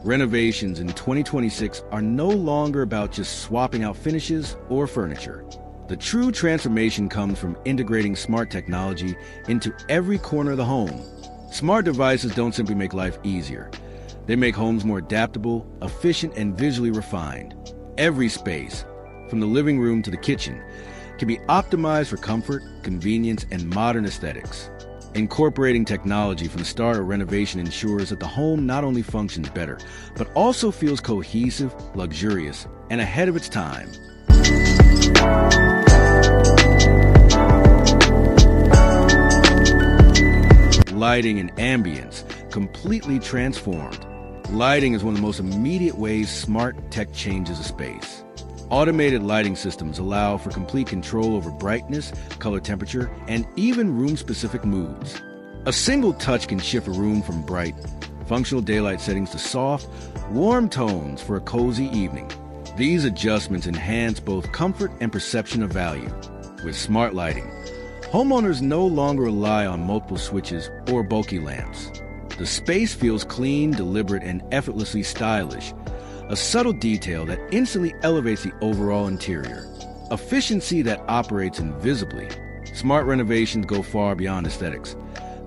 Renovations in 2026 are no longer about just swapping out finishes or furniture. The true transformation comes from integrating smart technology into every corner of the home. Smart devices don't simply make life easier. They make homes more adaptable, efficient, and visually refined. Every space, from the living room to the kitchen, can be optimized for comfort, convenience, and modern aesthetics. Incorporating technology from the start of renovation ensures that the home not only functions better, but also feels cohesive, luxurious, and ahead of its time. Lighting and ambience completely transformed. Lighting is one of the most immediate ways smart tech changes a space. Automated lighting systems allow for complete control over brightness, color temperature, and even room-specific moods. A single touch can shift a room from bright, functional daylight settings to soft, warm tones for a cozy evening. These adjustments enhance both comfort and perception of value. With smart lighting, homeowners no longer rely on multiple switches or bulky lamps. The space feels clean, deliberate, and effortlessly stylish, a subtle detail that instantly elevates the overall interior. Efficiency that operates invisibly. Smart renovations go far beyond aesthetics.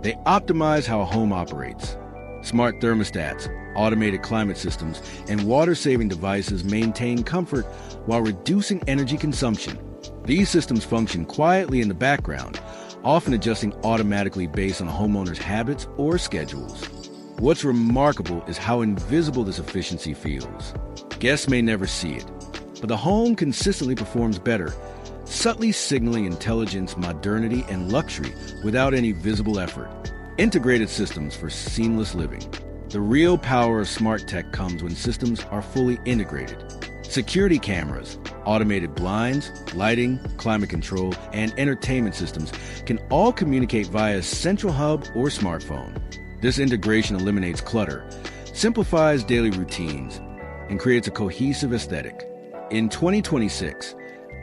They optimize how a home operates. Smart thermostats, automated climate systems, and water-saving devices maintain comfort while reducing energy consumption. These systems function quietly in the background, often adjusting automatically based on a homeowner's habits or schedules. What's remarkable is how invisible this efficiency feels. Guests may never see it, but the home consistently performs better, subtly signaling intelligence, modernity, and luxury without any visible effort. Integrated systems for seamless living. The real power of smart tech comes when systems are fully integrated. Security cameras, automated blinds, lighting, climate control, and entertainment systems can all communicate via a central hub or smartphone. This integration eliminates clutter, simplifies daily routines, and creates a cohesive aesthetic. In 2026,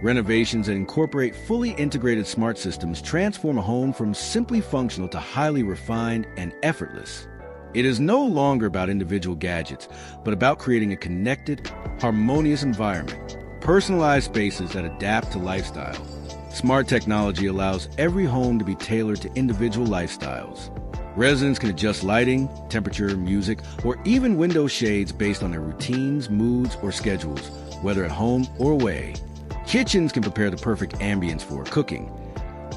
renovations that incorporate fully integrated smart systems transform a home from simply functional to highly refined and effortless. It is no longer about individual gadgets, but about creating a connected, harmonious environment, personalized spaces that adapt to lifestyle. Smart technology allows every home to be tailored to individual lifestyles. Residents can adjust lighting, temperature, music, or even window shades based on their routines, moods, or schedules, whether at home or away. Kitchens can prepare the perfect ambience for cooking.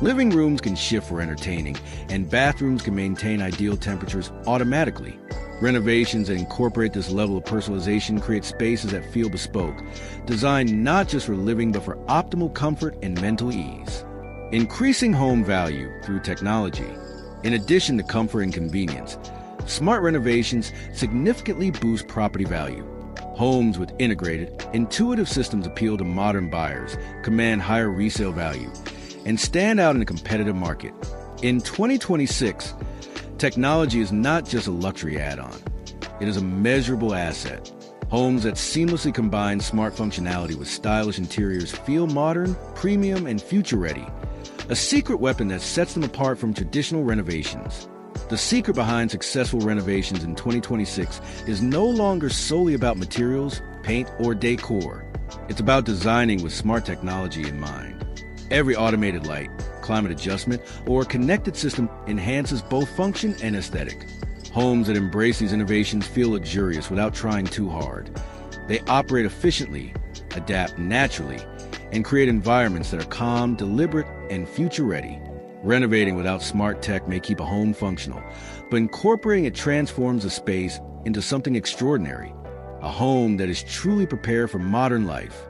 Living rooms can shift for entertaining, and bathrooms can maintain ideal temperatures automatically. Renovations that incorporate this level of personalization create spaces that feel bespoke, designed not just for living but for optimal comfort and mental ease. Increasing home value through technology. In addition to comfort and convenience, smart renovations significantly boost property value. Homes with integrated, intuitive systems appeal to modern buyers, command higher resale value, and stand out in a competitive market. In 2026, technology is not just a luxury add-on. It is a measurable asset. Homes that seamlessly combine smart functionality with stylish interiors feel modern, premium, and future-ready. A secret weapon that sets them apart from traditional renovations. The secret behind successful renovations in 2026 is no longer solely about materials, paint, or decor. It's about designing with smart technology in mind. Every automated light, climate adjustment, or connected system enhances both function and aesthetic. Homes that embrace these innovations feel luxurious without trying too hard. They operate efficiently, adapt naturally, and create environments that are calm, deliberate, and future-ready. Renovating without smart tech may keep a home functional, but incorporating it transforms a space into something extraordinary, a home that is truly prepared for modern life.